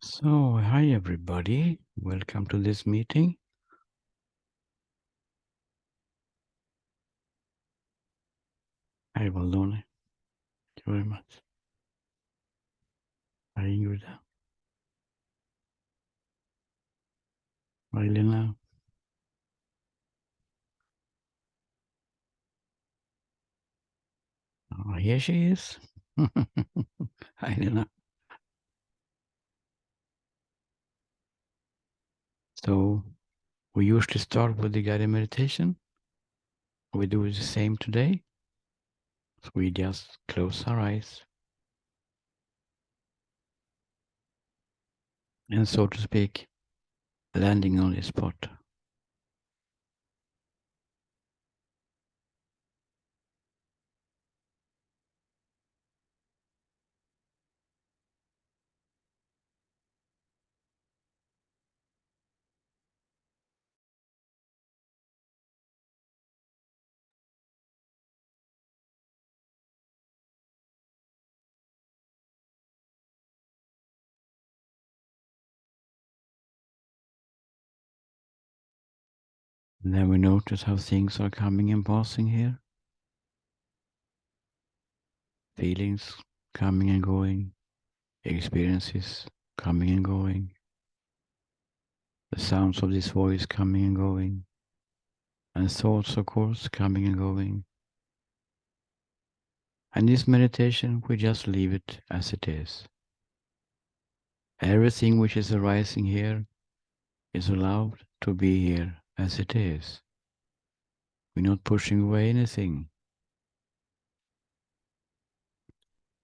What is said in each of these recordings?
So, hi everybody. Welcome to this meeting. Hi Valdone. Thank you very much. Hi Ingrid. Hi Lena. Oh, here she is. Hi Lena. So, we usually start with the guided meditation. We do the same today. So we just close our eyes and, so to speak, landing on the spot. And then we notice how things are coming and passing here. Feelings coming and going. Experiences coming and going. The sounds of this voice coming and going. And thoughts, of course, coming and going. And this meditation, we just leave it as it is. Everything which is arising here is allowed to be here as it is. We're not pushing away anything.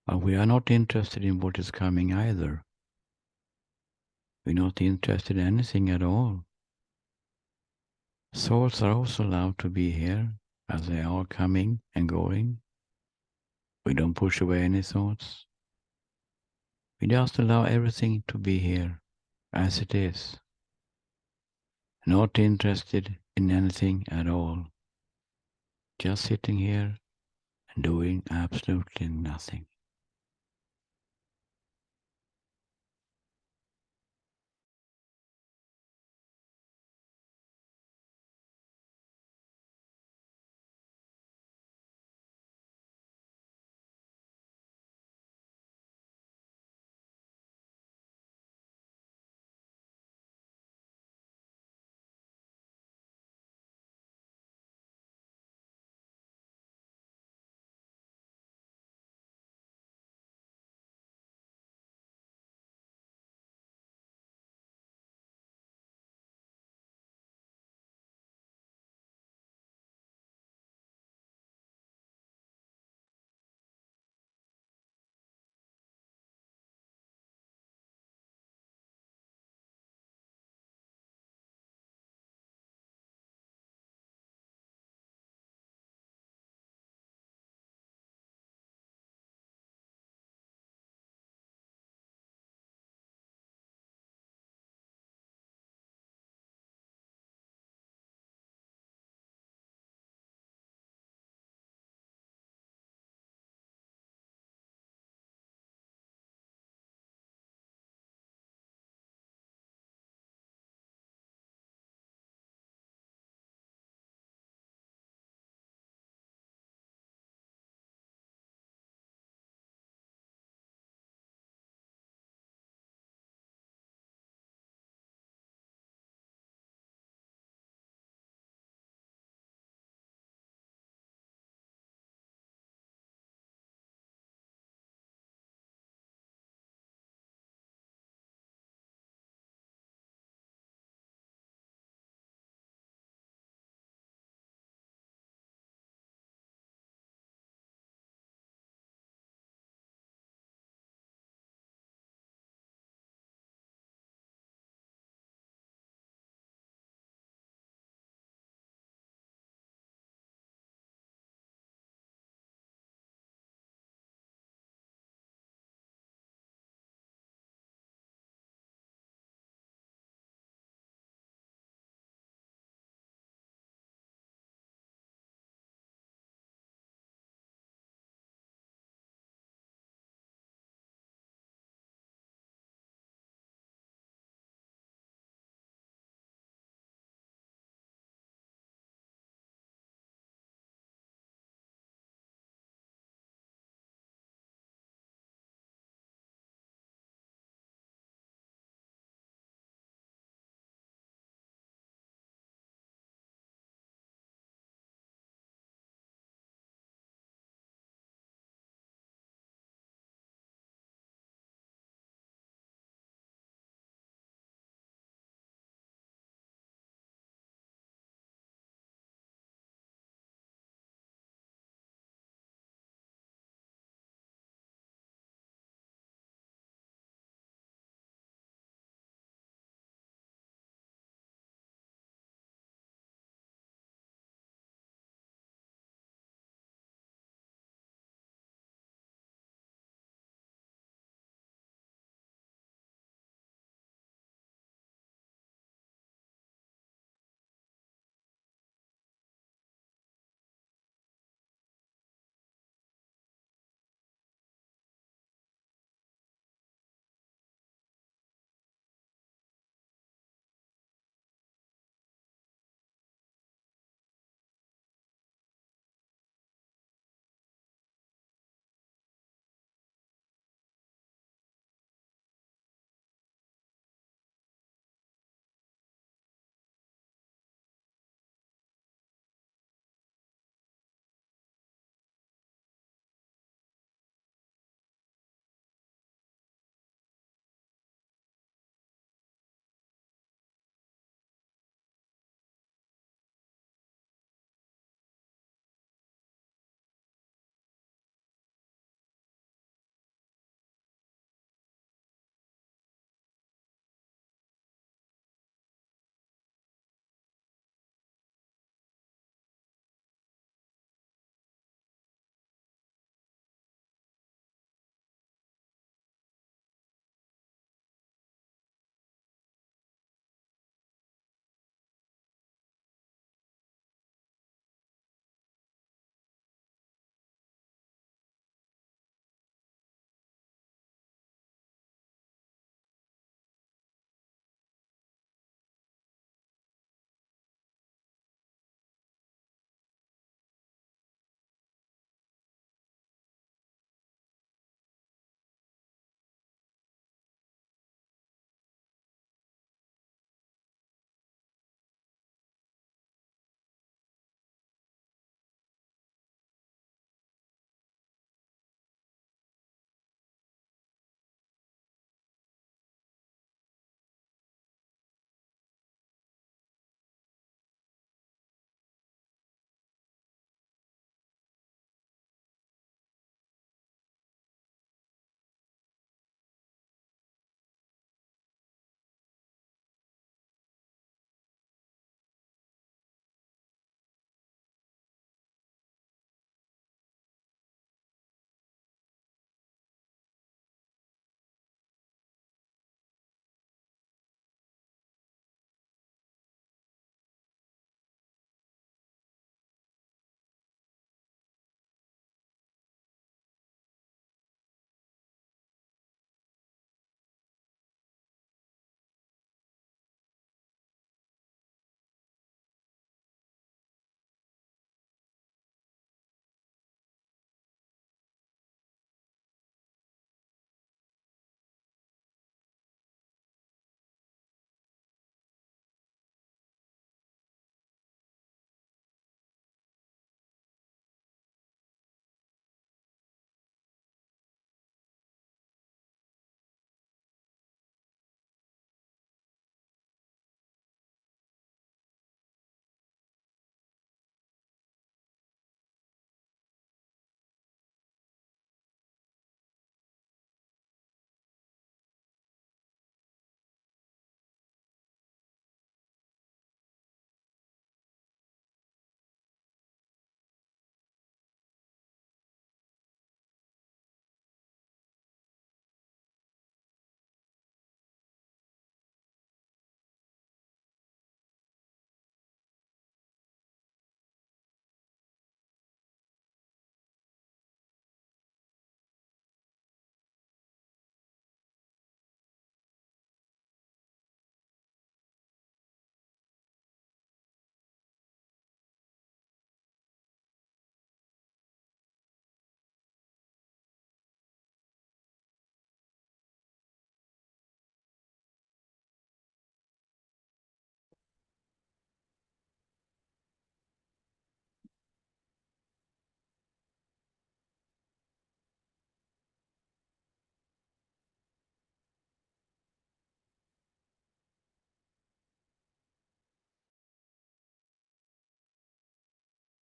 But we are not interested in what is coming either. We're not interested in anything at all. Thoughts are also allowed to be here as they are coming and going. We don't push away any thoughts. We just allow everything to be here as it is. Not interested in anything at all. Just sitting here and doing absolutely nothing.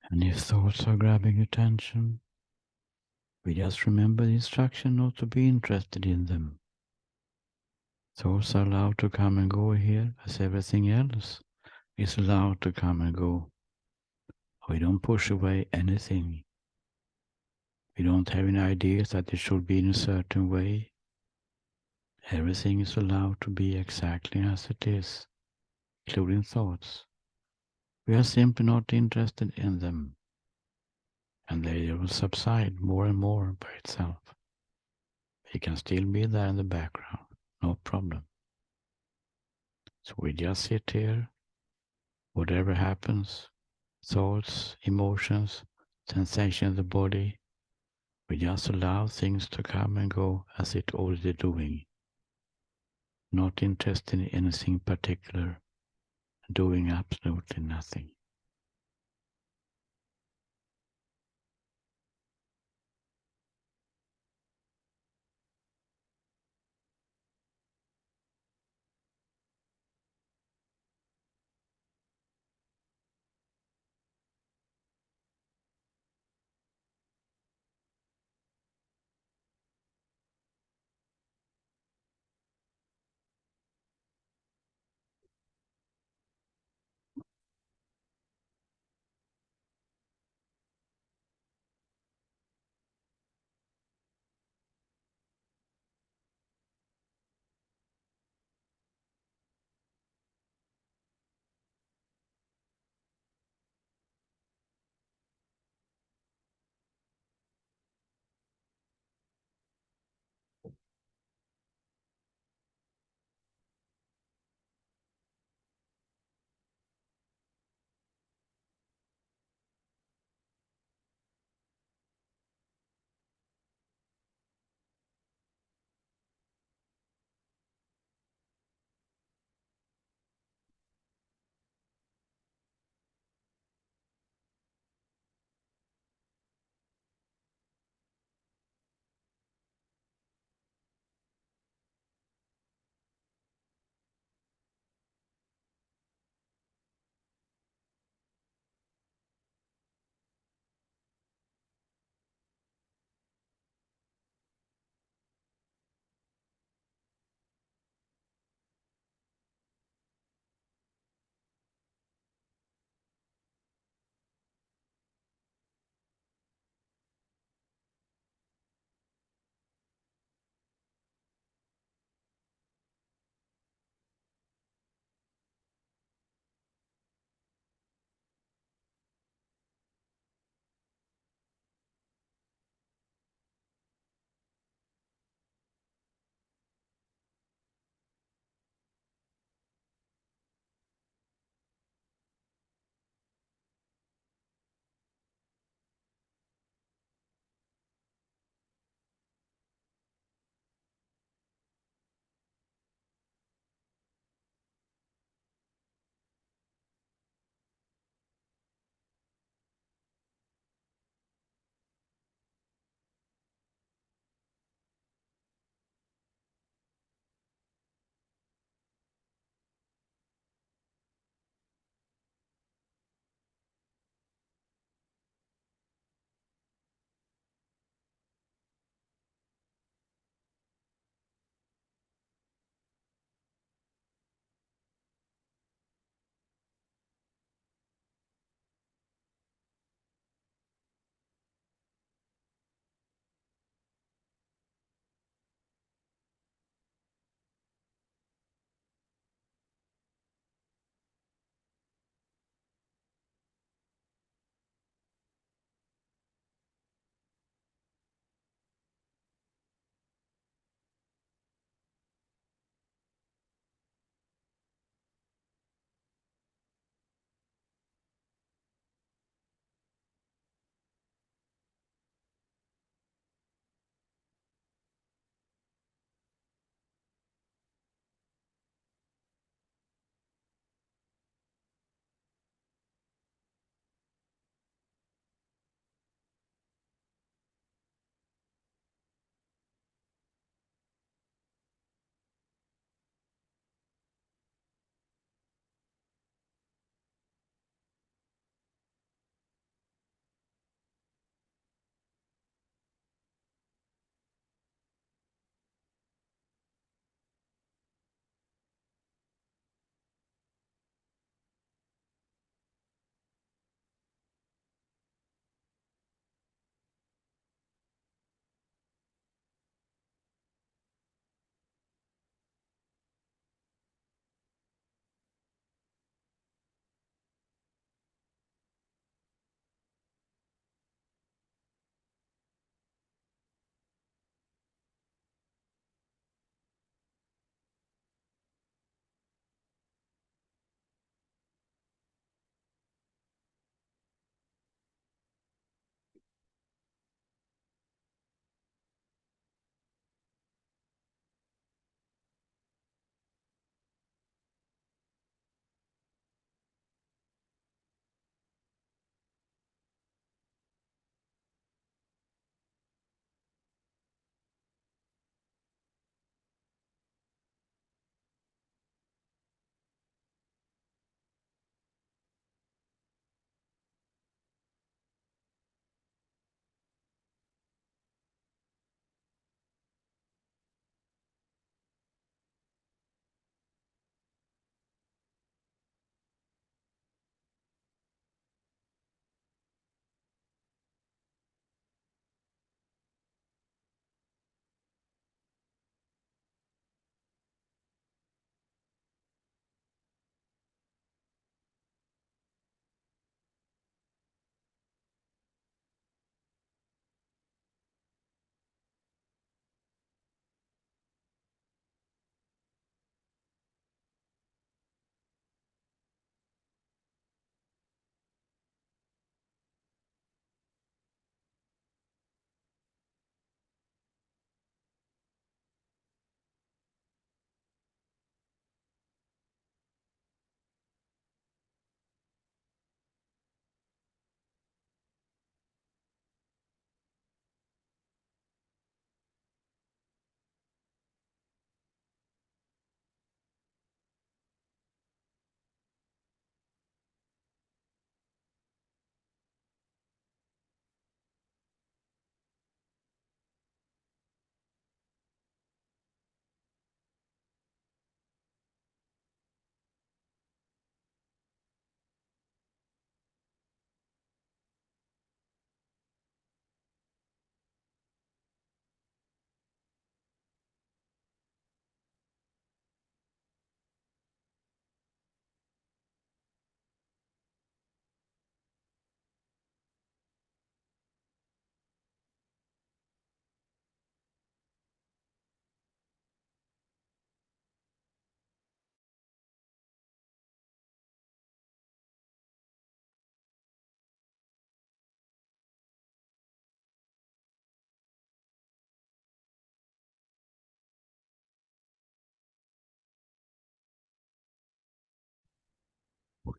And if thoughts are grabbing attention, we just remember the instruction not to be interested in them. Thoughts are allowed to come and go here as everything else is allowed to come and go. We don't push away anything. We don't have any ideas that it should be in a certain way. Everything is allowed to be exactly as it is, including thoughts. We are simply not interested in them, and they will subside more and more by itself. They can still be there in the background, no problem. So we just sit here, whatever happens, thoughts, emotions, sensation in the body, we just allow things to come and go as it already doing. Not interested in anything particular, doing absolutely nothing.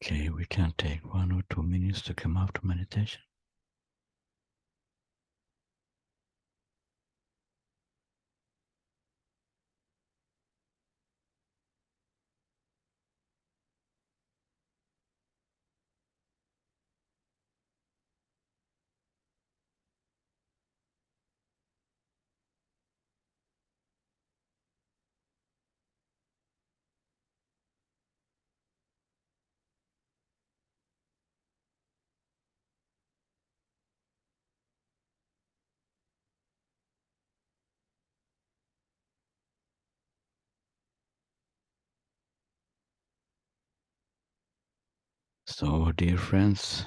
Okay, we can take 1 or 2 minutes to come out of meditation. So, dear friends,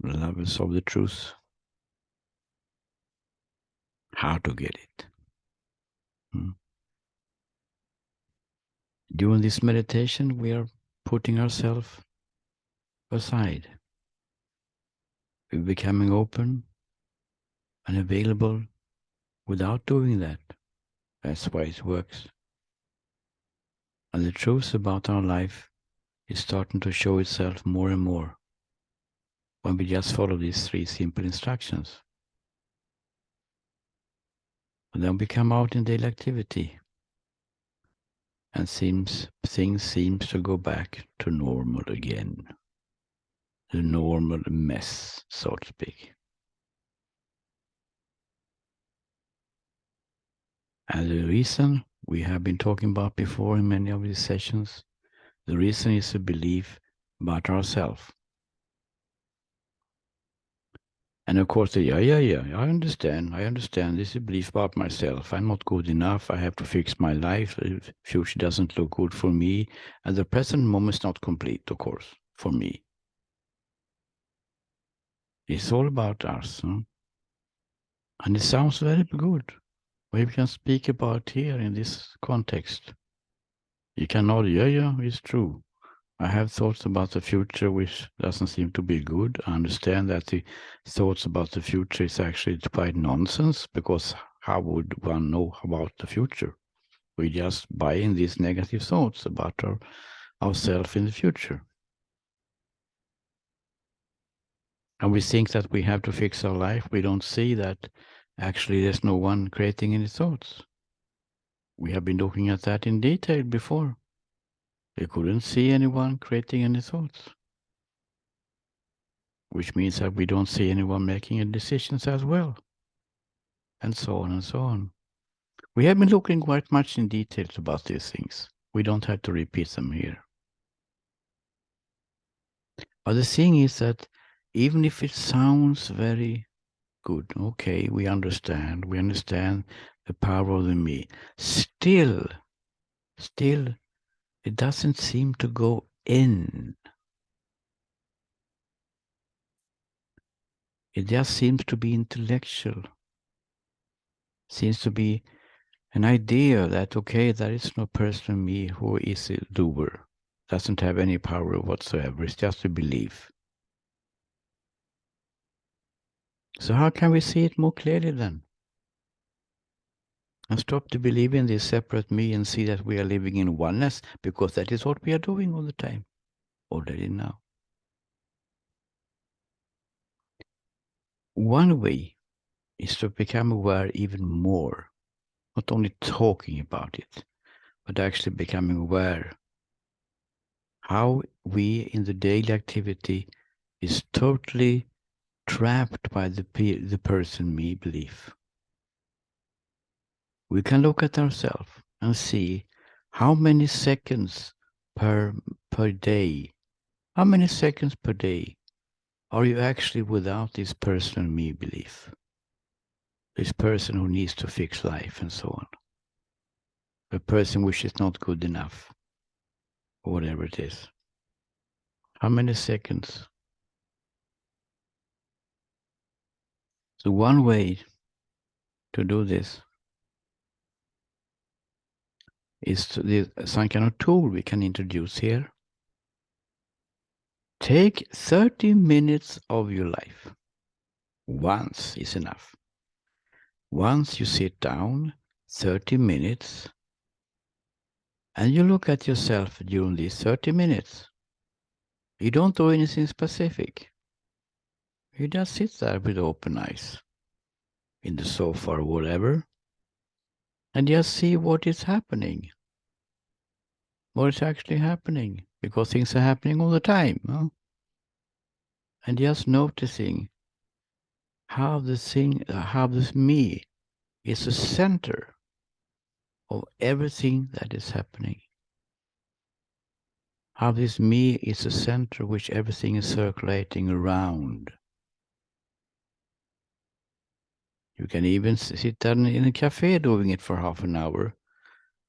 lovers of the truth, how to get it? During this meditation, we are putting ourselves aside. We're becoming open and available without doing that. That's why it works. And the truth about our life is starting to show itself more and more when we just follow these 3 simple instructions. And then we come out in daily activity and things seems to go back to normal again. The normal mess, so to speak. And the reason we have been talking about before in many of these sessions, the reason is a belief about ourselves. And of course, yeah, I understand. This is a belief about myself. I'm not good enough. I have to fix my life. The future doesn't look good for me. And the present moment is not complete, of course, for me. It's all about us. Huh? And it sounds very good. We can speak about here in this context. You can nod, yeah, it's true. I have thoughts about the future which doesn't seem to be good. I understand that the thoughts about the future is actually quite nonsense, because how would one know about the future? We just buy in these negative thoughts about ourselves in the future. And we think that we have to fix our life. We don't see that actually there's no one creating any thoughts. We have been looking at that in detail before. We couldn't see anyone creating any thoughts, which means that we don't see anyone making any decisions as well, and so on and so on. We have been looking quite much in details about these things. We don't have to repeat them here. But the thing is that even if it sounds very good, okay, we understand the power of the me, still, it doesn't seem to go in. It just seems to be intellectual. Seems to be an idea that, okay, there is no person me who is a doer, doesn't have any power whatsoever. It's just a belief. So how can we see it more clearly then? And stop to believe in this separate me and see that we are living in oneness, because that is what we are doing all the time, already now. One way is to become aware even more, not only talking about it, but actually becoming aware how we in the daily activity is totally trapped by the person me belief. We can look at ourselves and see how many seconds per day, how many seconds per day are you actually without this personal me belief? This person who needs to fix life and so on. The person which is not good enough, or whatever it is. How many seconds? So one way to do this is some kind of tool we can introduce here. Take 30 minutes of your life. Once is enough. Once you sit down, 30 minutes, and you look at yourself during these 30 minutes. You don't do anything specific. You just sit there with open eyes in the sofa or whatever and just see what is happening. What is actually happening. Because things are happening all the time. Huh? And just noticing how how this me is the center of everything that is happening. How this me is the center which everything is circulating around. You can even sit down in a cafe doing it for half an hour,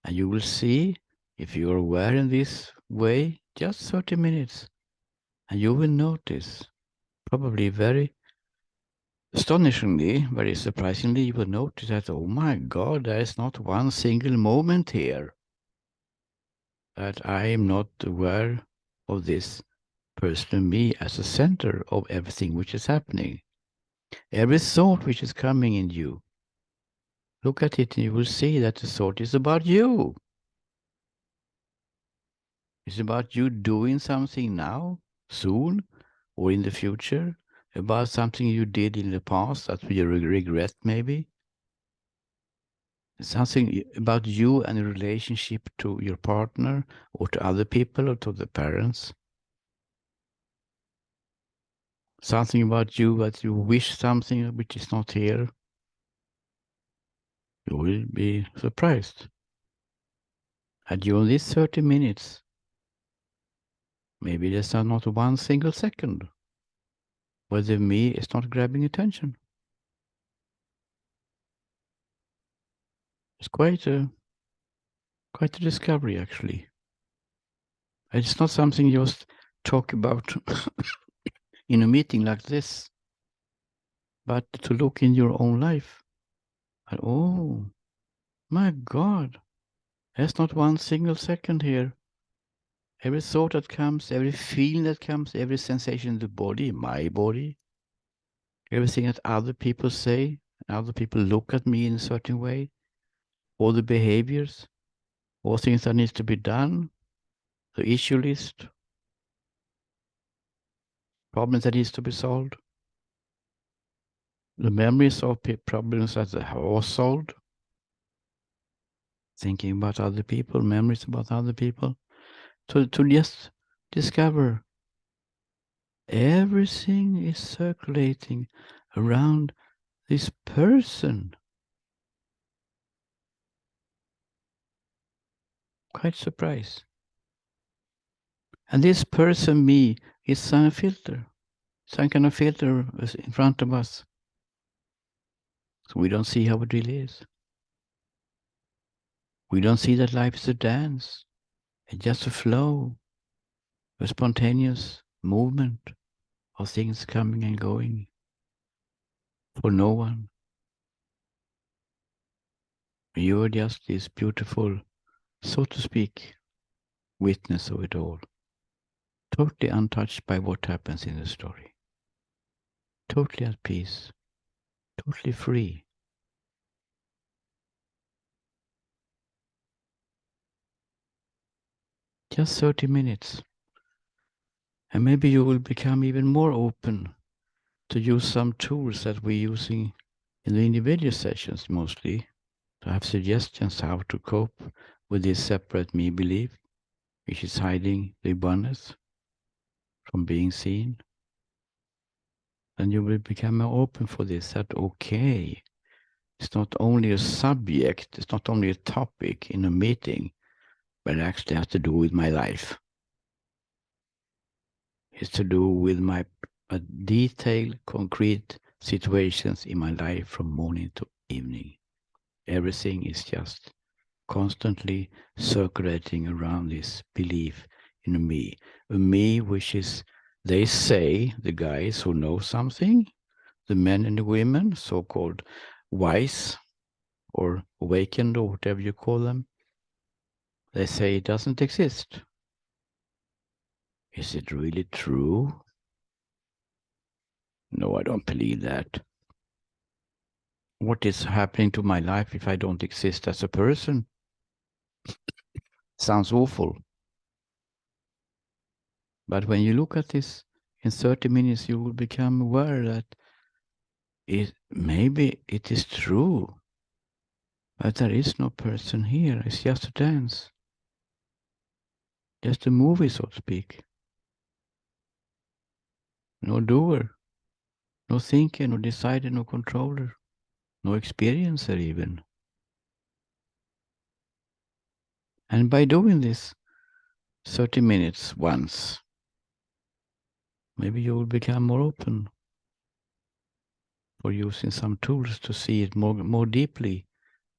and you will see, if you are aware in this way, just 30 minutes, and you will notice, probably very astonishingly, very surprisingly, you will notice that, oh my God, there is not one single moment here that I am not aware of this personal me as the center of everything which is happening. Every thought which is coming in you, look at it and you will see that the thought is about you. It's about you doing something now, soon, or in the future, about something you did in the past that you regret maybe. Something about you and the relationship to your partner or to other people or to the parents. Something about you that you wish something which is not here. You will be surprised. And during these 30 minutes, maybe there's not one single second where the me is not grabbing attention. It's quite a discovery, actually. It's not something you just talk about in a meeting like this, but to look in your own life. And, oh, my God, there's not one single second here. Every thought that comes, every feeling that comes, every sensation in the body, my body, everything that other people say, other people look at me in a certain way, all the behaviors, all things that needs to be done, the issue list, problems that needs to be solved, the memories of problems that are solved, thinking about other people, memories about other people, to just discover everything is circulating around this person. Quite surprised. And this person, me, is some filter. Some kind of filter is in front of us. So we don't see how it really is. We don't see that life is a dance. It's just a flow, a spontaneous movement of things coming and going for no one. You are just this beautiful, so to speak, witness of it all. Totally untouched by what happens in the story. Totally at peace. Totally free. Just 30 minutes. And maybe you will become even more open to use some tools that we're using in the individual sessions mostly, to have suggestions how to cope with this separate me belief, which is hiding the oneness from being seen. Then you will become more open for this, that okay, it's not only a subject, it's not only a topic in a meeting, but it actually has to do with my life. It's to do with my detailed, concrete situations in my life from morning to evening. Everything is just constantly circulating around this belief in a me which is, they say, the guys who know something, the men and the women, so-called wise or awakened or whatever you call them, they say it doesn't exist. Is it really true? No, I don't believe that. What is happening to my life if I don't exist as a person? Sounds awful. But when you look at this in 30 minutes, you will become aware that maybe it is true, but there is no person here. It's just a dance, just a movie, so to speak. No doer, no thinker, no decider, no controller, no experiencer even. And by doing this 30 minutes once, maybe you will become more open for using some tools to see it more deeply,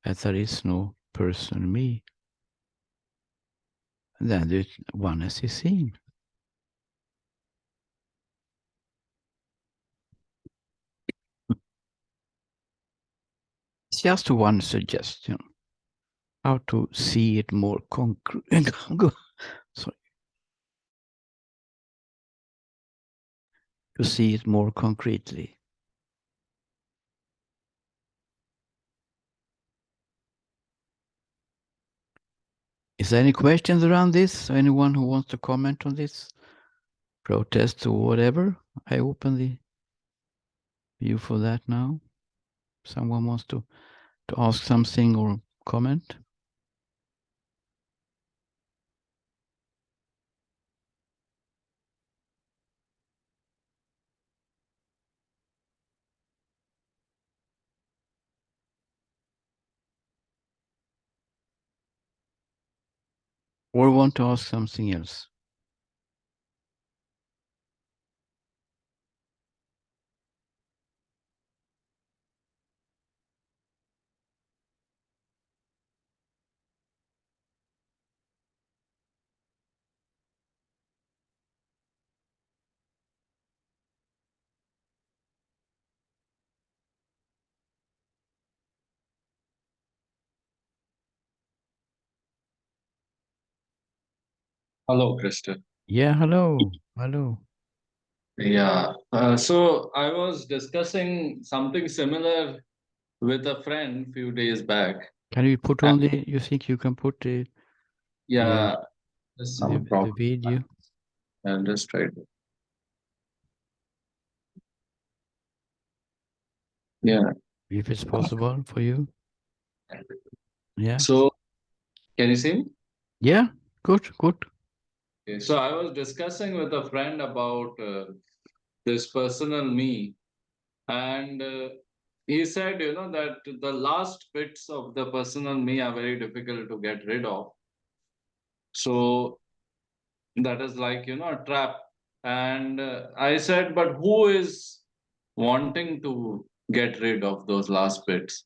as there is no person me. And then the oneness is seen. It's just one suggestion how to see it more concrete. Sorry. To see it more concretely. Is there any questions around this? Anyone who wants to comment on this? Protest or whatever? I open the view for that now. Someone wants to ask something or comment? Or want to ask something else? Hello, Krista. Yeah, hello. Hello. Yeah. So I was discussing something similar with a friend few days back. Can you put And on the, you think you can put the yeah, there's some the problem. video? I'll just try to. Yeah. If it's possible for you? Yeah. So can you see me? Yeah, good, good. Okay. So I was discussing with a friend about this personal me, and he said, that the last bits of the personal me are very difficult to get rid of. So that is like a trap. And I said, but who is wanting to get rid of those last bits?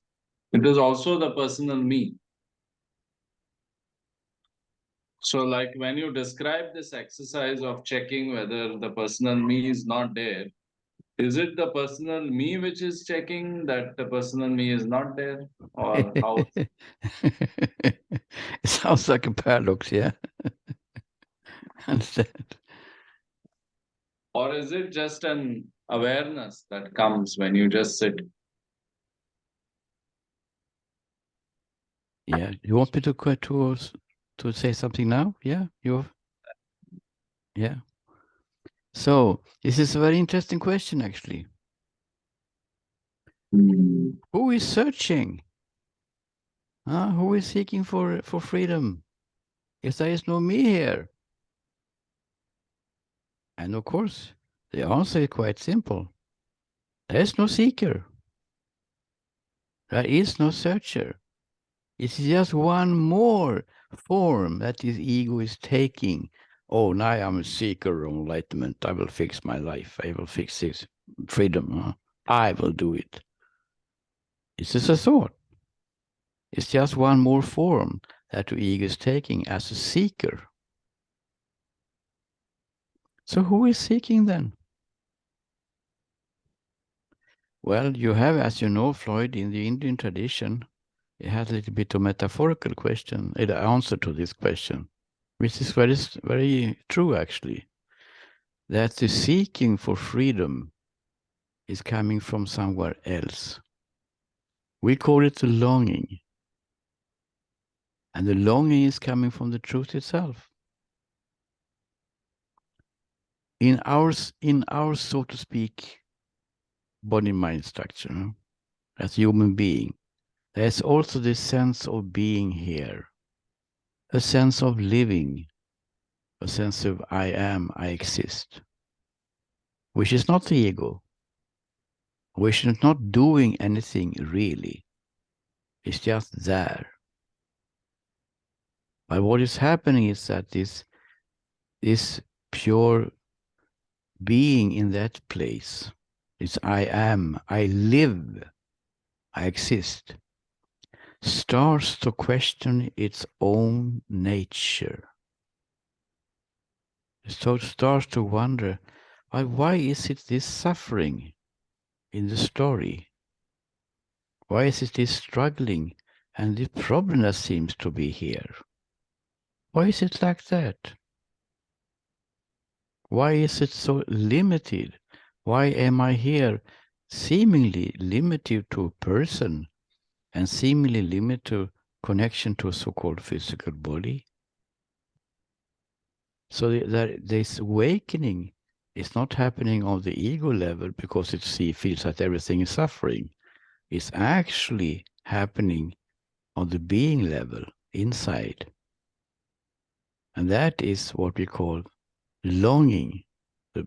It is also the personal me. So like when you describe this exercise of checking whether the personal me is not there, is it the personal me which is checking that the personal me is not there, or how? It sounds like a paradox, yeah. Understand? Or is it just an awareness that comes when you just sit? Yeah. You want me to to say something now? Yeah. Yeah. So this is a very interesting question, actually. Hmm. Who is searching? Who is seeking for freedom? If there is no me here. And of course, the answer is quite simple. There is no seeker. There is no searcher. It's just one more form that this ego is taking. Oh, now I'm a seeker of enlightenment. I will fix my life. I will fix this freedom. I will do it. It's just a thought. It's just one more form that the ego is taking as a seeker. So who is seeking then? Well, you have, as you know, Floyd, in the Indian tradition, it has a little bit of metaphorical question, the answer to this question, which is very true, actually. That the seeking for freedom is coming from somewhere else. We call it the longing. And the longing is coming from the truth itself. in our so to speak body mind structure as human being, there's also this sense of being here, a sense of living, a sense of I am, I exist, which is not the ego, which is not doing anything really. It's just there. But what is happening is that this pure being in that place, this I am, I live, I exist, starts to question its own nature. So it starts to wonder, why is it this suffering in the story? Why is it this struggling and the problem that seems to be here? Why is it like that? Why is it so limited? Why am I here seemingly limited to a person and seemingly limited to connection to a so-called physical body? So this awakening is not happening on the ego level because it feels that everything is suffering. It's actually happening on the being level inside. And that is what we call longing. The,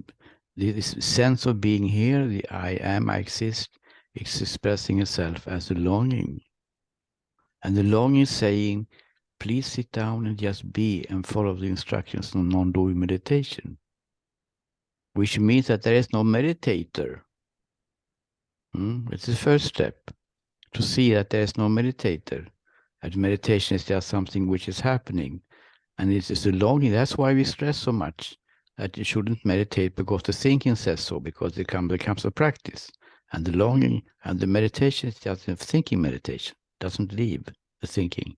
this sense of being here, the I am, I exist, is expressing itself as a longing. And the longing is saying, please sit down and just be and follow the instructions on non-doing meditation, which means that there is no meditator. It's the first step, to see that there is no meditator. That meditation is just something which is happening. And it is a longing. That's why we stress so much that you shouldn't meditate, because the thinking says so, because it becomes a practice. And the longing and the meditation is just a thinking meditation, doesn't leave the thinking.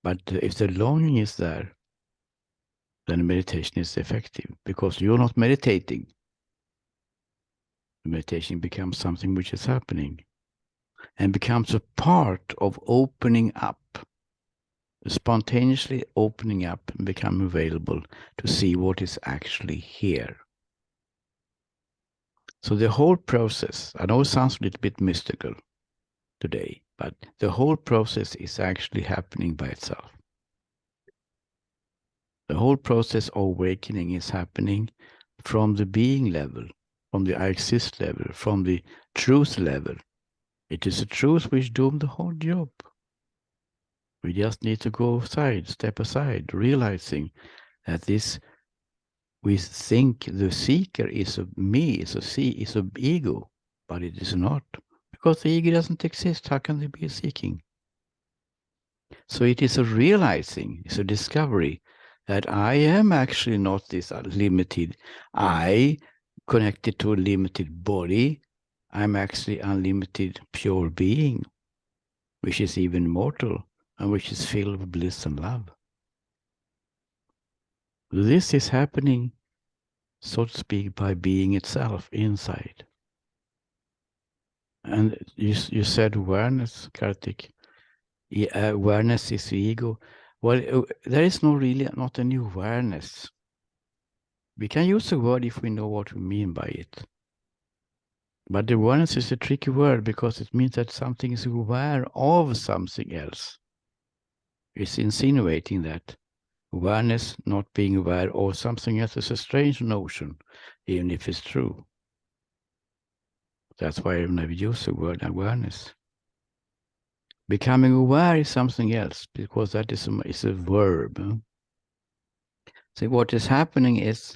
But if the longing is there, then the meditation is effective, because you're not meditating. The meditation becomes something which is happening and becomes a part of opening up, spontaneously opening up and become available to see what is actually here. So the whole process, I know it sounds a little bit mystical today, but the whole process is actually happening by itself. The whole process of awakening is happening from the being level, from the I exist level, from the truth level. It is the truth which does the whole job. We just need to go aside, step aside, realizing that this, we think the seeker is a me, is a ego, but it is not. Because the ego doesn't exist, how can there be a seeking? So it is a realizing, it's a discovery that I am actually not this limited I connected to a limited body. I'm actually unlimited pure being, which is even immortal and which is filled with bliss and love. This is happening, so to speak, by being itself inside. And you said awareness, Kartik. Awareness is the ego. Well, there is not any awareness. We can use the word if we know what we mean by it. But the awareness is a tricky word because it means that something is aware of something else. It's insinuating that awareness not being aware of something else is a strange notion, even if it's true. That's why I've never used the word awareness. Becoming aware is something else, because that is a verb. So what is happening is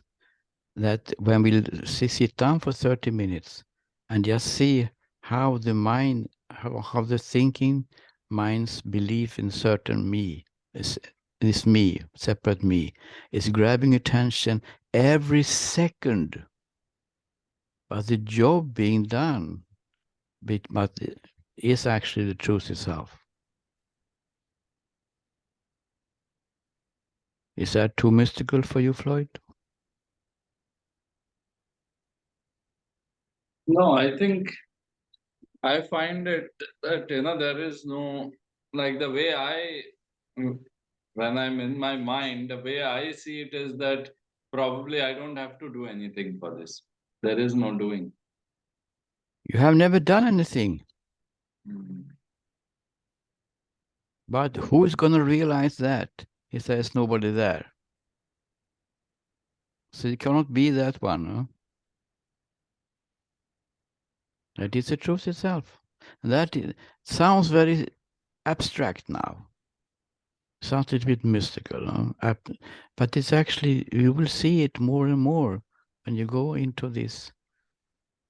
that when we sit down for 30 minutes and just see how the mind, how the thinking mind's belief in certain me, this me, separate me, is grabbing attention every second. But the job being done, but is actually the truth itself. Is that too mystical for you, Floyd? No, I think I find it that there is no, like, the way I, mm, when I'm in my mind, the way I see it is that probably I don't have to do anything for this. There is no doing. You have never done anything. Mm. But who is going to realize that if there's nobody there? So it cannot be that one. Huh? That is the truth itself. And sounds very abstract now. Sounds a little bit mystical. Huh? But it's actually, you will see it more and more when you go into this,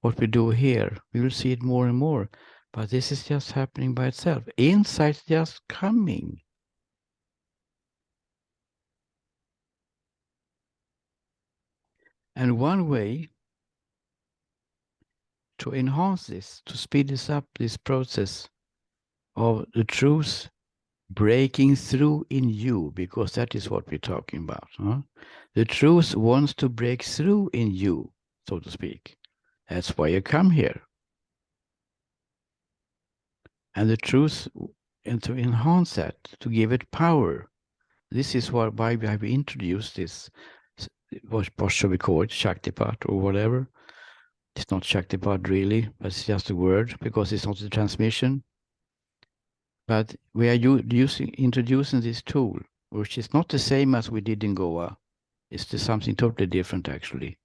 what we do here. We will see it more and more. But this is just happening by itself. Insight's just coming. And one way to enhance this, to speed this up, this process of the truth breaking through in you, because that is what we're talking about. Huh? The truth wants to break through in you, so to speak. That's why you come here. And the truth, and to enhance that, to give it power. This is why we have introduced this, what should we call it, Shaktipat or whatever. It's not Shaktipat really, but it's just a word because it's not a transmission. But we are introducing this tool, which is not the same as we did in Goa. It's something totally different, actually.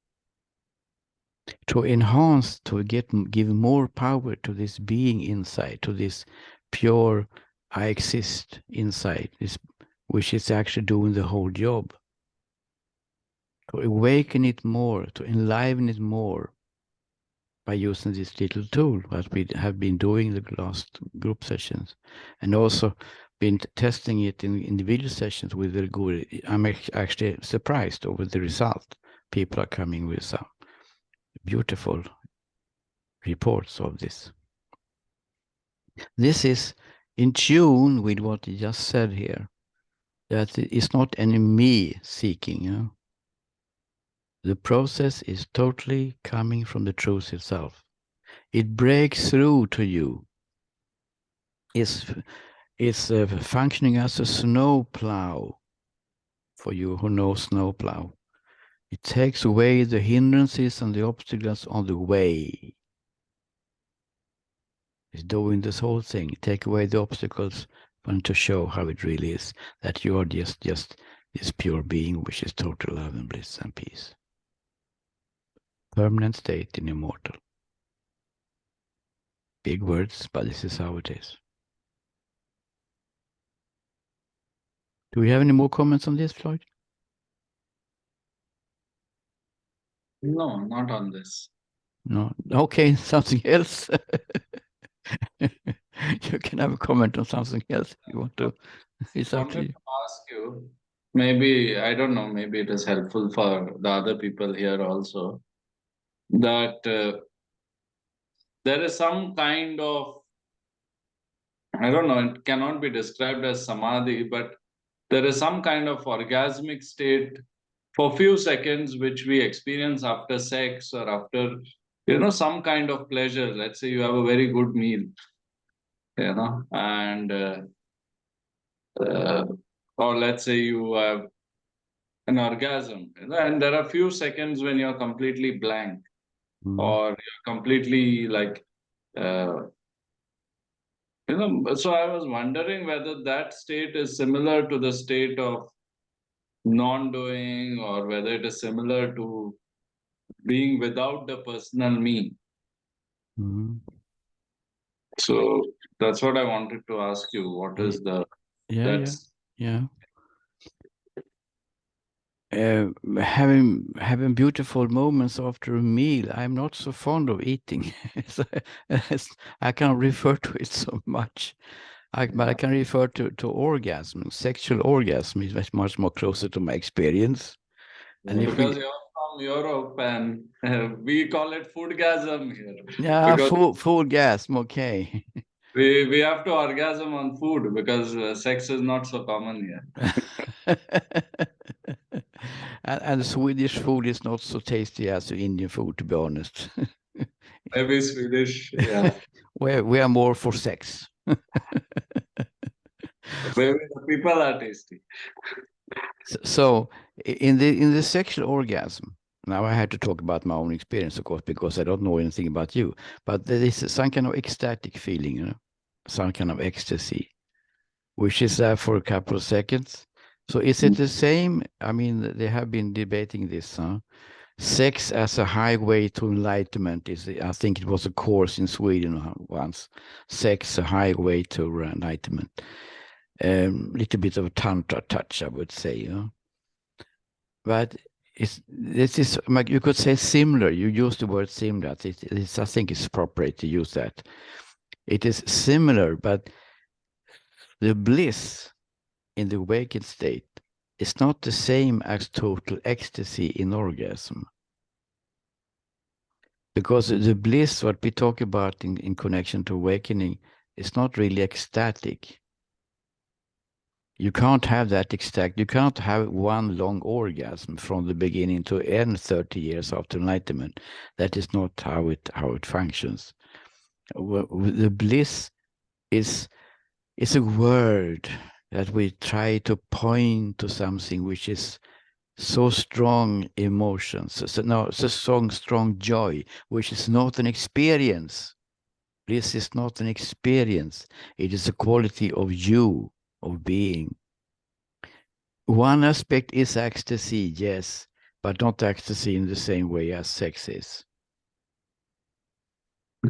To enhance, to give more power to this being inside, to this pure I exist inside, which is actually doing the whole job. To awaken it more, to enliven it more by using this little tool that we have been doing the last group sessions, and also been testing it in individual sessions with the guru. I'm actually surprised over the result. People are coming with some beautiful reports of this. This is in tune with what you just said here, that it's not any me seeking. You know? The process is totally coming from the truth itself. It breaks through to you. It's functioning as a snow plow for you who know snow plow. It takes away the hindrances and the obstacles on the way. It's doing this whole thing. Take away the obstacles and to show how it really is, that you are just this pure being, which is total love and bliss and peace. Permanent state in immortal. Big words, but this is how it is. Do we have any more comments on this, Floyd? No, not on this. No. Okay, something else. You can have a comment on something else if you want to. It's up to Wanted you. to ask you, maybe, I don't know, maybe it is helpful for the other people here also, that there is some kind of, I don't know, it cannot be described as samadhi, but there is some kind of orgasmic state for few seconds which we experience after sex or after, some kind of pleasure. Let's say you have a very good meal, and uh, or let's say you have an orgasm, and there are few seconds when you're completely blank, Mm. or you're completely like, uh, so I was wondering whether that state is similar to the state of non-doing, or whether it is similar to being without the personal me. Mm. So that's what I wanted to ask you. What Yeah, is the yeah, that's yeah. Having beautiful moments after a meal. I'm not so fond of eating, so I can't refer to it so much. But I can refer to orgasm. Sexual orgasm is much more closer to my experience. And if because we, you're from Europe, and we call it foodgasm here, yeah, because full gasm, okay. we have to orgasm on food, because sex is not so common here. And Swedish food is not so tasty as the Indian food, to be honest. Maybe Swedish, yeah. We are more for sex. Maybe the people are tasty. So in the sexual orgasm, now I had to talk about my own experience, of course, because I don't know anything about you. But there is some kind of ecstatic feeling, some kind of ecstasy, which is there for a couple of seconds. So is it the same? I mean, they have been debating this, huh? Sex as a highway to enlightenment is, I think it was a course in Sweden once. Sex, a highway to enlightenment. Little bit of a tantra touch, I would say, But this is, like, you could say similar. You use the word similar. I think it's appropriate to use that. It is similar, but the bliss in the awakened state is not the same as total ecstasy in orgasm. Because the bliss, what we talk about in connection to awakening, is not really ecstatic. You can't have that ecstatic. You can't have one long orgasm from the beginning to end 30 years after enlightenment. That is not how it functions. The bliss is a word that we try to point to something which is so strong emotions, so strong joy, which is not an experience. Bliss is not an experience. It is a quality of you, of being. One aspect is ecstasy, yes, but not ecstasy in the same way as sex is. I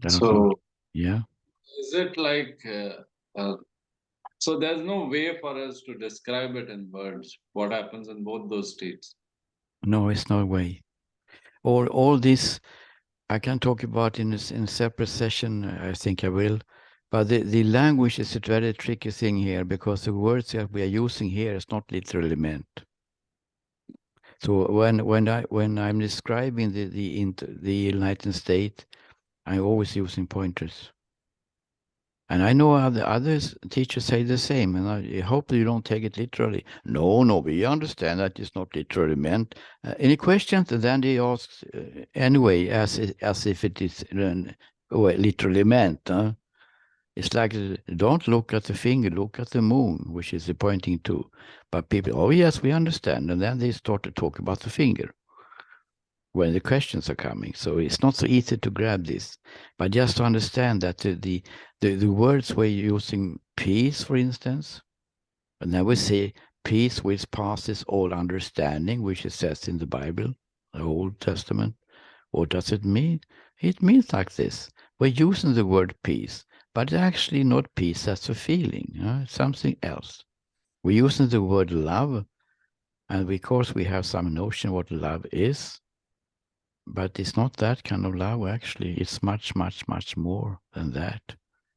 don't know. So Yeah. is it like so there's no way for us to describe it in words what happens in both those states? No, it's no way. All this I can talk about in a separate session. I think I will. But the language is a very tricky thing here because the words that we are using here is not literally meant. So when I'm describing the enlightened state, I'm always using pointers. And I know others teachers say the same, and I hope you don't take it literally. No, no, we understand that it's not literally meant. Any questions? Then they ask anyway, as if it is well, literally meant. It's like don't look at the finger, look at the moon, which is pointing to. But people, oh yes, we understand, and then they start to talk about the finger when the questions are coming. So it's not so easy to grab this. But just to understand that the words we're using, peace, for instance, and then we say peace which passes all understanding, which it says in the Bible, the Old Testament. What does it mean? It means like this. We're using the word peace, but it's actually not peace as a feeling. It's something else. We're using the word love, and of course we have some notion what love is. But it's not that kind of love, actually. It's much, much, much more than that.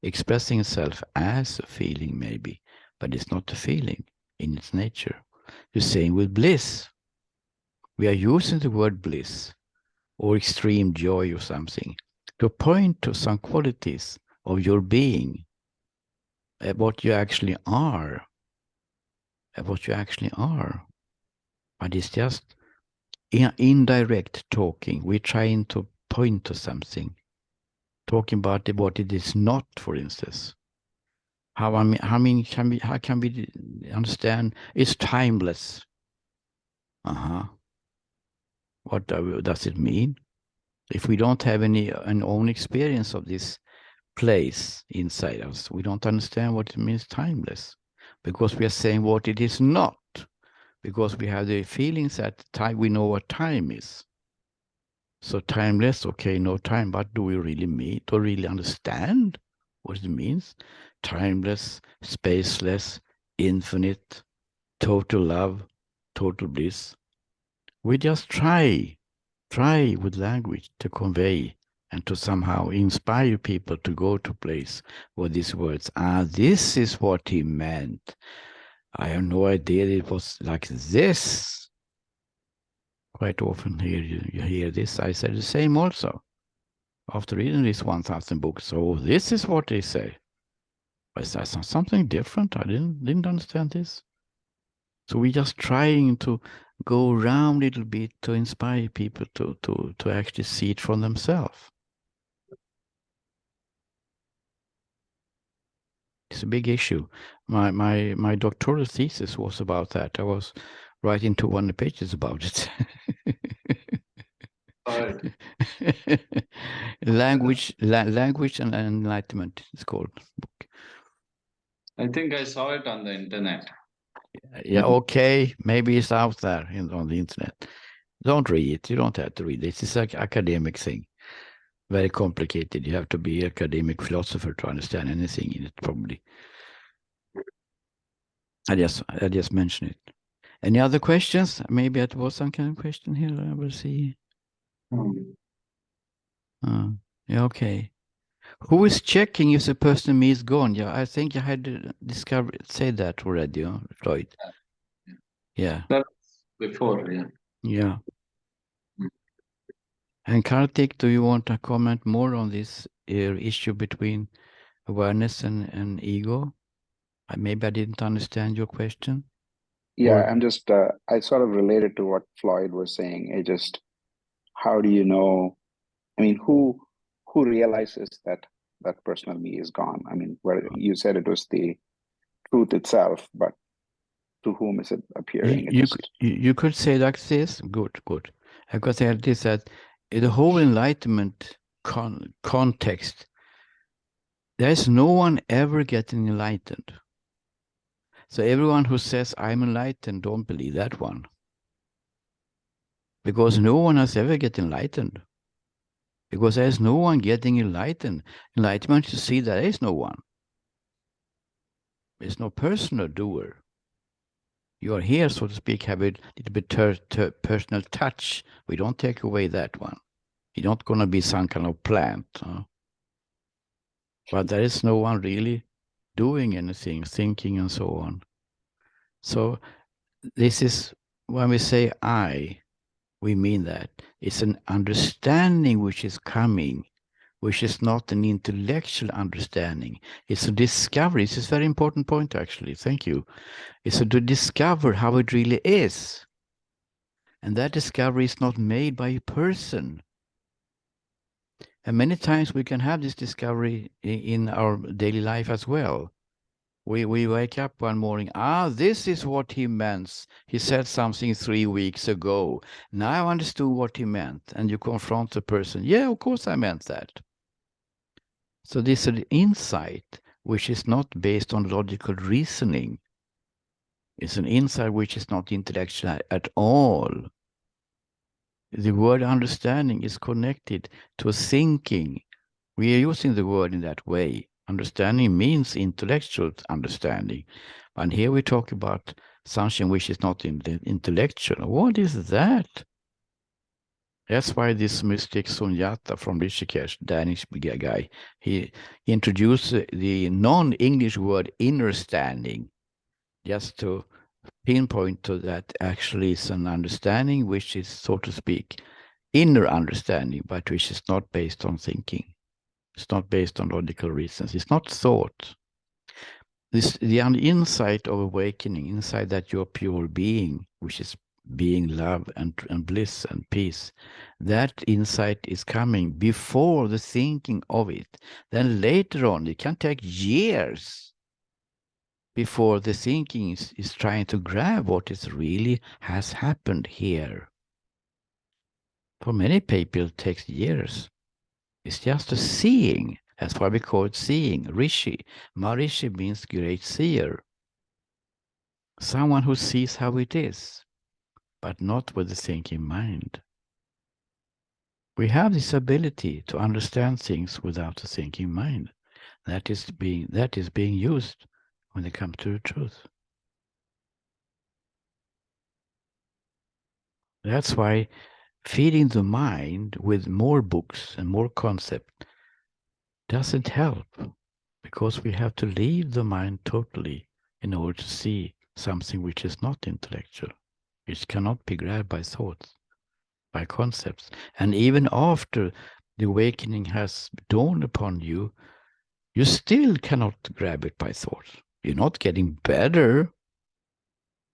Expressing itself as a feeling, maybe, but it's not a feeling in its nature. The same with bliss. We are using the word bliss or extreme joy or something to point to some qualities of your being, what you actually are, what you actually are. But it's just indirect talking. We're trying to point to something, talking about what it is not, for instance. How can we understand? It's timeless. Uh-huh. What does it mean? If we don't have an own experience of this place inside us, we don't understand what it means timeless, because we are saying what it is not, because we have the feelings that time we know what time is. So timeless, okay, no time, but do we really mean, do we really understand what it means? Timeless, spaceless, infinite, total love, total bliss. We just try with language to convey and to somehow inspire people to go to a place where these words, this is what he meant. I have no idea it was like this. Quite often here you hear this. I said the same also. After reading this 1,000 books, so this is what they say. Is that something different? I didn't understand this. So we're just trying to go around a little bit to inspire people to actually see it from themselves. It's a big issue. My doctoral thesis was about that. I was writing 200 pages about it. Right. Language and Enlightenment, it's called book. I think I saw it on the internet. Yeah, okay, maybe it's out there on the internet. Don't read it. You don't have to read it. It's an academic thing. Very complicated. You have to be an academic philosopher to understand anything in it, probably. I just mentioned it. Any other questions? Maybe it was some kind of question here. I will see. Yeah, okay. Who is checking if the person me is gone? Yeah, I think you had discovered said that already, Floyd. Yeah. That's before, yeah. Yeah. And Kartik, do you want to comment more on this issue between awareness and ego? Maybe I didn't understand your question. Yeah, Or I'm just, I sort of related to what Floyd was saying. It just, how do you know? I mean, who realizes that that personal me is gone? I mean, where you said it was the truth itself, but to whom is it appearing? you could say like this. Good. I could say like this, that in the whole enlightenment context, there's no one ever getting enlightened. So everyone who says I'm enlightened, don't believe that one. Because no one has ever get enlightened. Because there's no one getting enlightened. Enlightenment, you see, there is no one. There's no personal doer. You are here, so to speak, have a little bit personal touch. We don't take away that one. You're not going to be some kind of plant. But there is no one really doing anything, thinking and so on. So this is when we say I, we mean that. It's an understanding which is coming, which is not an intellectual understanding. It's a discovery. This is a very important point, actually. Thank you. It's to discover how it really is. And that discovery is not made by a person. And many times we can have this discovery in our daily life as well. We wake up one morning, this is what he meant. He said something 3 weeks ago. Now I understood what he meant. And you confront the person, yeah, of course I meant that. So this is an insight which is not based on logical reasoning. It's an insight which is not intellectual at all. The word understanding is connected to thinking. We are using the word in that way. Understanding means intellectual understanding. And here we talk about something which is not intellectual. What is that? That's why this mystic Sunyata from Rishikesh, Danish guy, he introduced the non-English word understanding, just to pinpoint to that actually is an understanding which is, so to speak, inner understanding, but which is not based on thinking. It's not based on logical reasons. It's not thought. The insight of awakening, inside that your pure being, which is being love and bliss and peace, that insight is coming before the thinking of it. Then later on, it can take years before the thinking is trying to grab what is really has happened here. For many people, it takes years. It's just a seeing. That's why we call it seeing. Rishi. Maharishi means great seer. Someone who sees how it is, but not with the thinking mind. We have this ability to understand things without a thinking mind. That is being used when it comes to the truth. That's why feeding the mind with more books and more concept doesn't help, because we have to leave the mind totally in order to see something which is not intellectual, which cannot be grabbed by thoughts, by concepts. And even after the awakening has dawned upon you, you still cannot grab it by thought. You're not getting better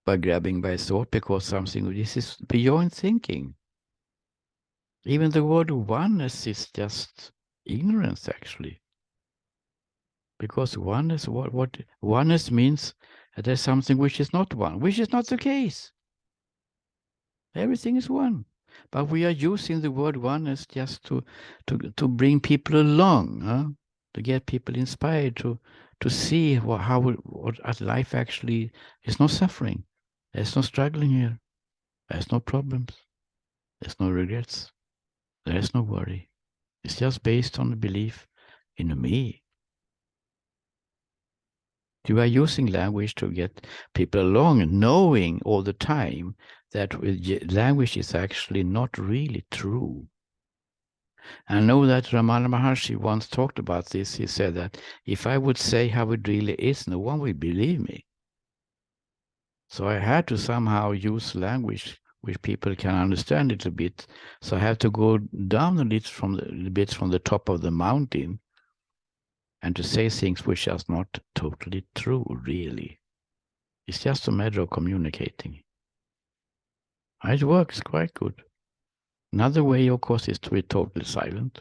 by grabbing by thought, because something this is beyond thinking. Even the word oneness is just ignorance, actually. Because oneness, what oneness means, that there's something which is not one, which is not the case. Everything is one. But we are using the word oneness just to bring people along, huh? To get people inspired to see what life actually is. No suffering. There's no struggling here. There's no problems. There's no regrets. There's no worry. It's just based on the belief in me. You are using language to get people along, knowing all the time that language is actually not really true. I know that Ramana Maharshi once talked about this. He said that if I would say how it really is, no one would believe me. So I had to somehow use language which people can understand a little bit. So I have to go down a little bit from the top of the mountain and to say things which are not totally true, really. It's just a matter of communicating. It works quite good. Another way, of course, is to be totally silent.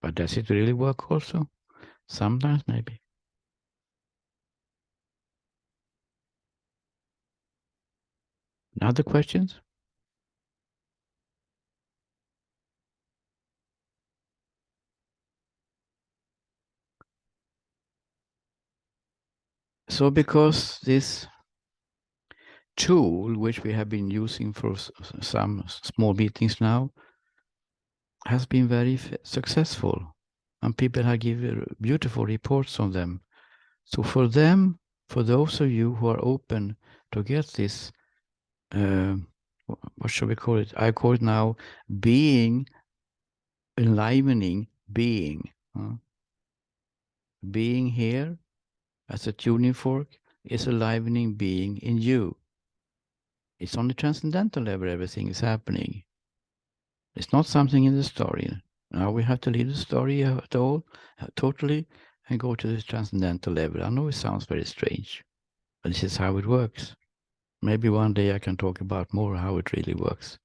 But does it really work also? Sometimes, maybe. Other questions? So because this tool, which we have been using for some small meetings now, has been very successful, and people have given beautiful reports on them. So for them, for those of you who are open to get this, what should we call it? I call it now being, enlivening being. Being here as a tuning fork is enlivening being in you. It's on the transcendental level everything is happening. It's not something in the story. Now we have to leave the story at all, totally, and go to the transcendental level. I know it sounds very strange, but this is how it works. Maybe one day I can talk about more how it really works.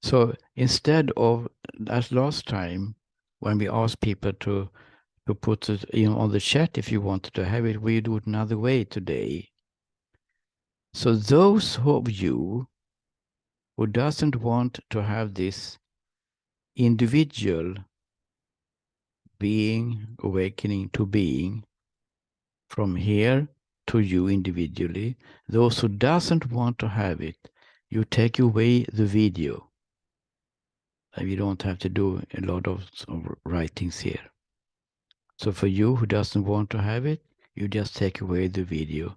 So instead of, as last time, when we asked people to put it on the chat if you wanted to have it, we do it another way today. So those of you who doesn't want to have this individual being, awakening to being, from here to you individually, those who doesn't want to have it, you take away the video. And you don't have to do a lot of writings here. So for you who doesn't want to have it, you just take away the video.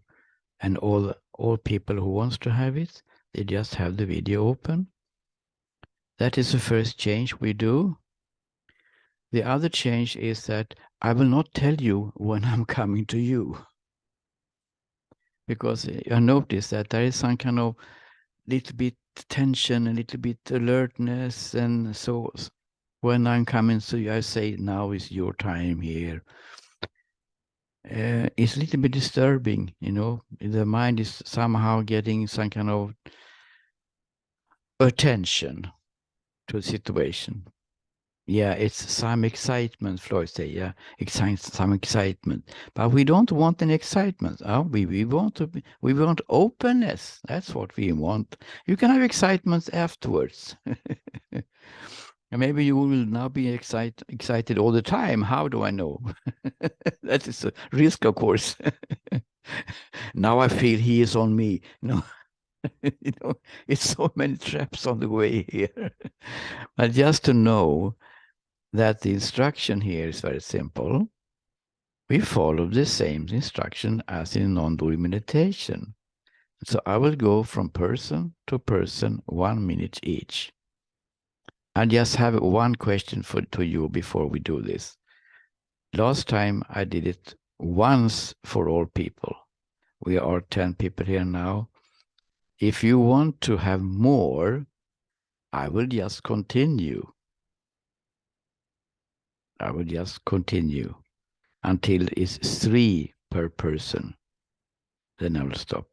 And all people who wants to have it, they just have the video open. That is the first change we do. The other change is that I will not tell you when I'm coming to you. Because I notice that there is some kind of little bit tension, a little bit alertness. And so when I'm coming to you, I say, now is your time here. It's a little bit disturbing, the mind is somehow getting some kind of attention to the situation. Yeah, it's some excitement, Floyd say. Yeah, some excitement, but we don't want any excitement. We want openness. That's what we want. You can have excitement afterwards. And maybe you will now be excited all the time. How do I know? That is a risk, of course. Now I feel he is on me. It's so many traps on the way here. But just to know that the instruction here is very simple. We follow the same instruction as in non-dual meditation. So I will go from person to person 1 minute each. I just have one question to you before we do this. Last time I did it once for all people. We are 10 people here now. If you want to have more, I will just continue. I will just continue until it's 3 per person. Then I will stop.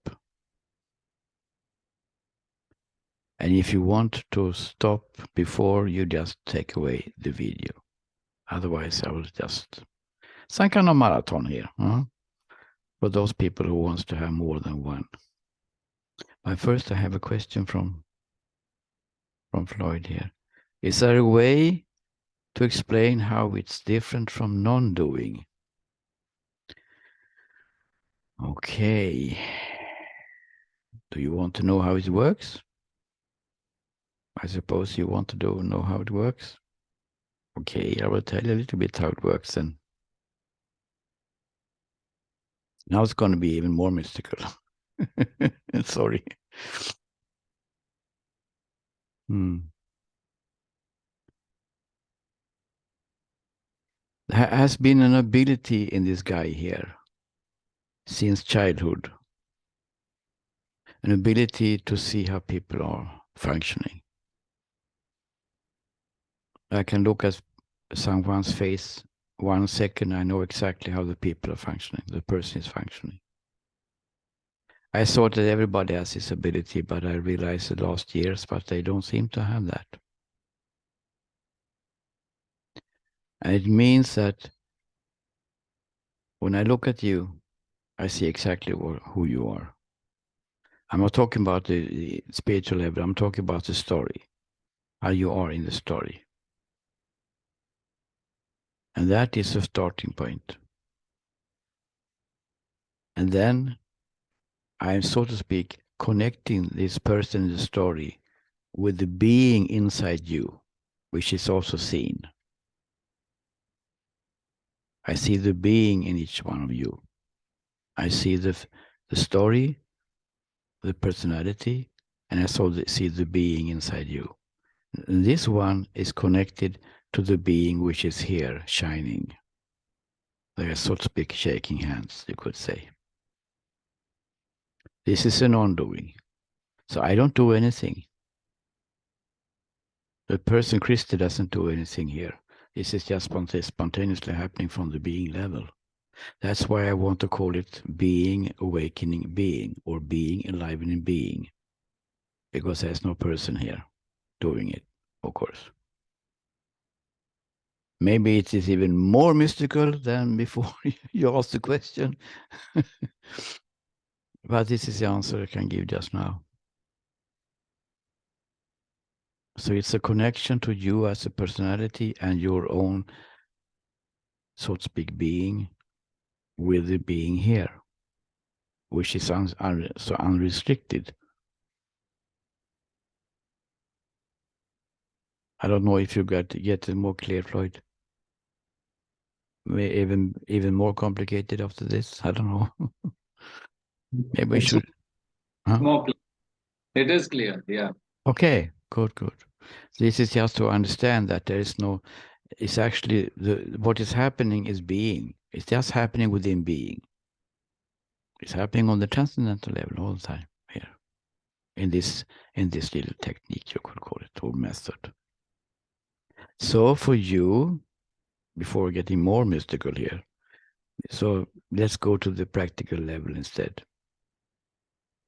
And if you want to stop before, you just take away the video. Otherwise, I will just some kind of marathon here. For those people who wants to have more than one. But first, I have a question from Floyd here. Is there a way to explain how it's different from non-doing? Okay. Do you want to know how it works? I suppose you want to know how it works. Okay, I will tell you a little bit how it works then. Now it's going to be even more mystical. Sorry. There has been an ability in this guy here since childhood. An ability to see how people are functioning. I can look at someone's face 1 second, I know exactly how the people are functioning, the person is functioning. I thought that everybody has this ability, but I realized the last years, but they don't seem to have that. And it means that when I look at you, I see exactly who you are. I'm not talking about the spiritual level, I'm talking about the story, how you are in the story. And that is a starting point. And then I'm, so to speak, connecting this person in the story with the being inside you, which is also seen. I see the being in each one of you. I see the story, the personality, and I see the being inside you. And this one is connected to the being which is here, shining. They are, so to speak, shaking hands, you could say. This is a non-doing. So I don't do anything. The person Christy doesn't do anything here. This is just spontaneously happening from the being level. That's why I want to call it being, awakening being, or being, enlivening being. Because there's no person here doing it, of course. Maybe it is even more mystical than before you asked the question. But this is the answer I can give just now. So it's a connection to you as a personality and your own, so to speak, being with the being here, which is so unrestricted. I don't know if you get it more clear, Floyd. Even more complicated after this. I don't know. Maybe we should. More clear. It is clear. Yeah. Okay. Good. This is just to understand that there is no. It's actually what is happening is being. It's just happening within being. It's happening on the transcendental level all the time here. In this little technique, you could call it, or method. So for you, before getting more mystical here, so let's go to the practical level instead.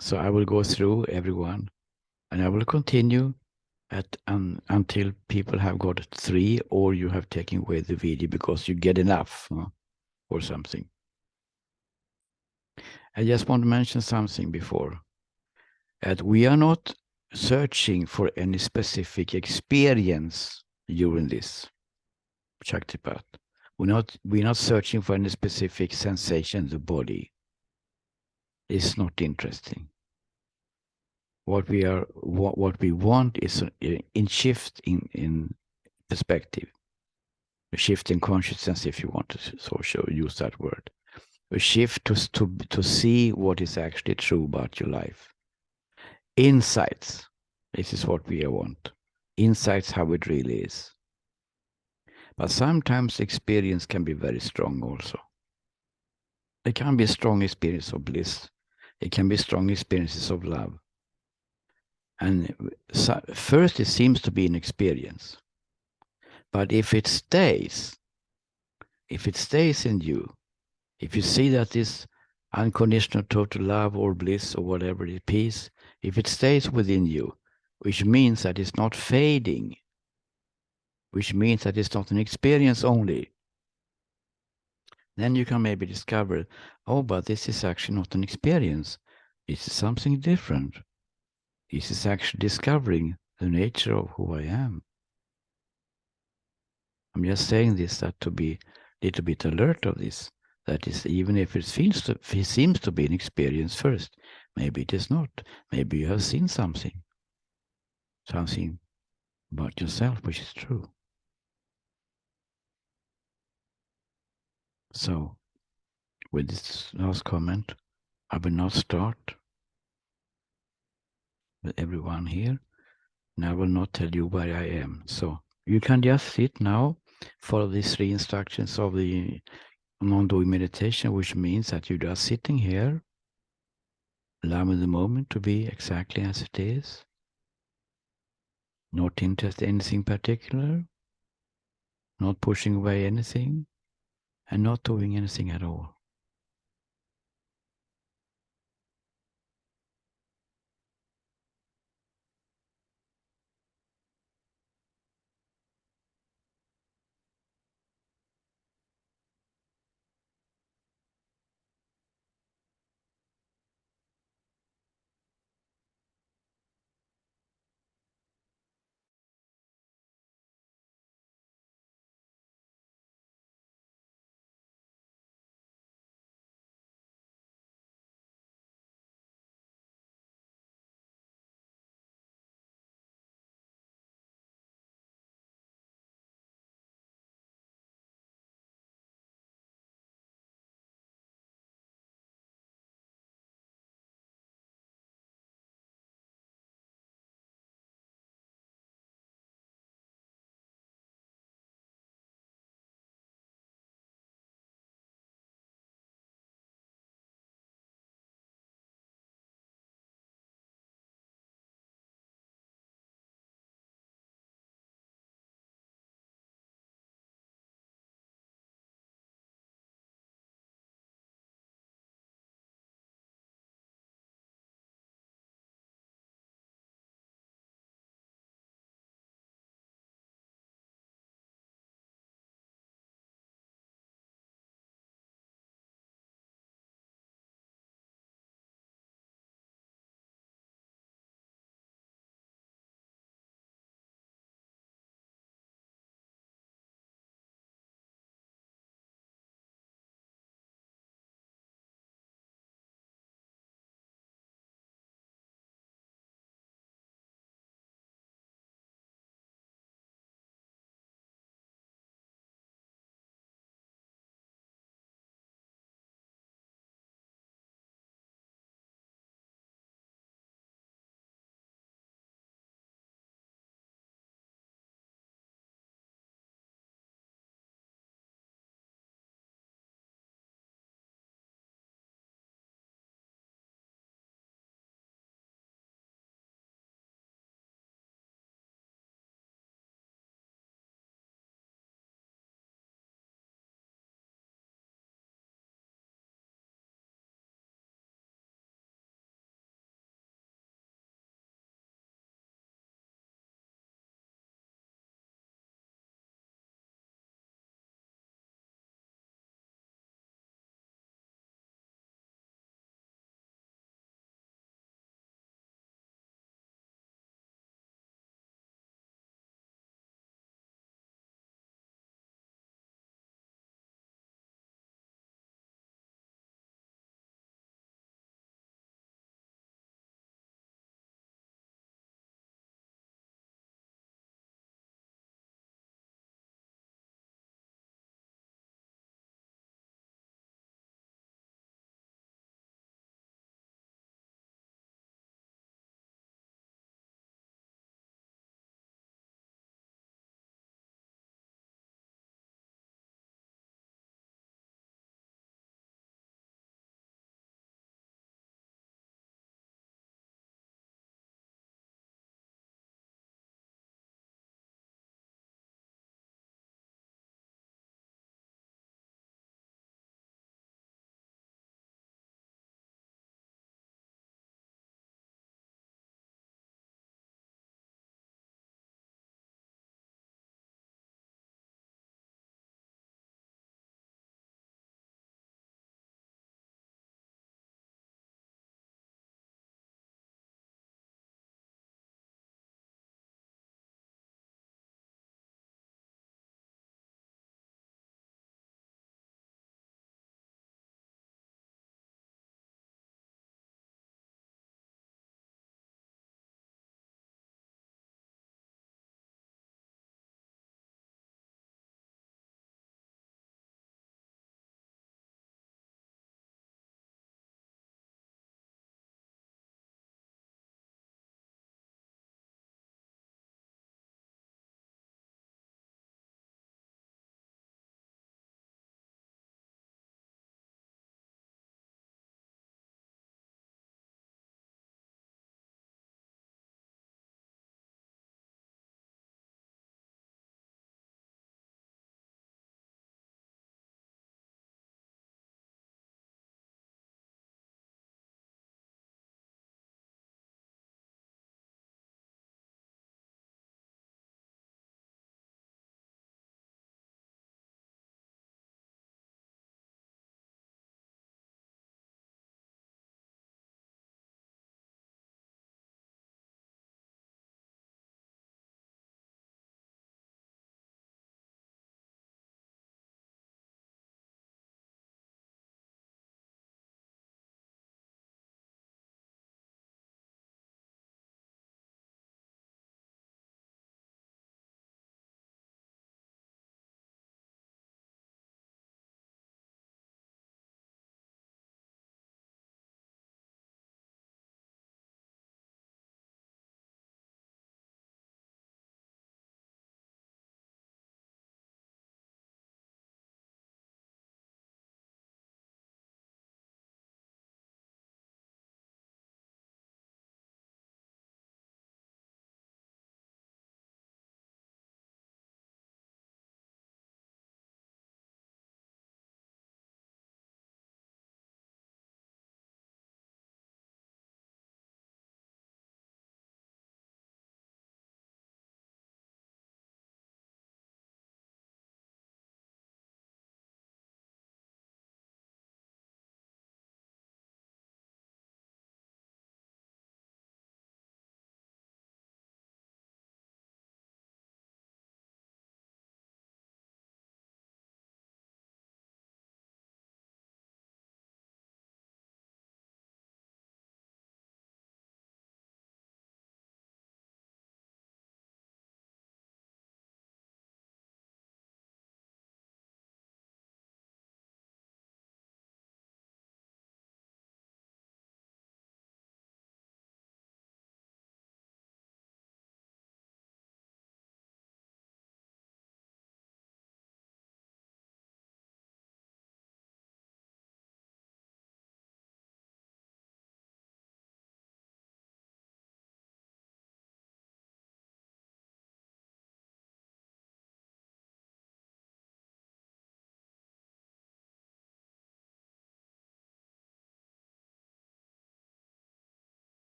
So I will go through everyone, and I will continue until people have got 3, or you have taken away the video because you get enough or something. I just want to mention something before. That we are not searching for any specific experience during this Shaktipat. We're not searching for any specific sensation in the body. It's not interesting. What we want is in shift in perspective, a shift in consciousness, if you want to use that word, a shift to see what is actually true about your life. Insights. This is what we want. Insights, how it really is. But sometimes experience can be very strong also. It can be a strong experience of bliss. It can be strong experiences of love. And first it seems to be an experience. But if it stays in you, if you see that this unconditional total love or bliss or whatever it is, peace, if it stays within you, which means that it's not fading, which means that it's not an experience only. Then you can maybe discover, oh, but this is actually not an experience. This is something different. This is actually discovering the nature of who I am. I'm just saying this that to be a little bit alert of this. That is, even if it seems to be an experience first, maybe it is not. Maybe you have seen something about yourself which is true. So, with this last comment, I will not start with everyone here, and I will not tell you where I am. So you can just sit now, follow these 3 instructions of the non-doing meditation, which means that you're just sitting here, allowing the moment to be exactly as it is, not interested in anything particular, not pushing away anything, and not doing anything at all.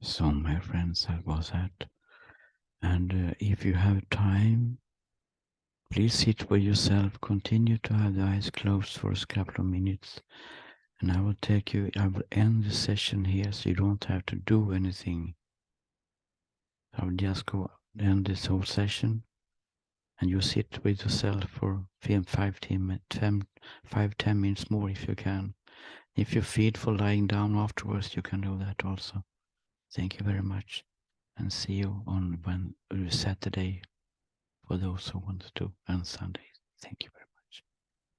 So, my friends, that was it. And if you have time, please sit with yourself. Continue to have the eyes closed for a couple of minutes. And I will end the session here so you don't have to do anything. I will just go end this whole session and you sit with yourself for 5-10 minutes more if you can. If you feel for lying down afterwards, you can do that also. Thank you very much, and see you on Saturday for those who want to, and Sunday. Thank you very much.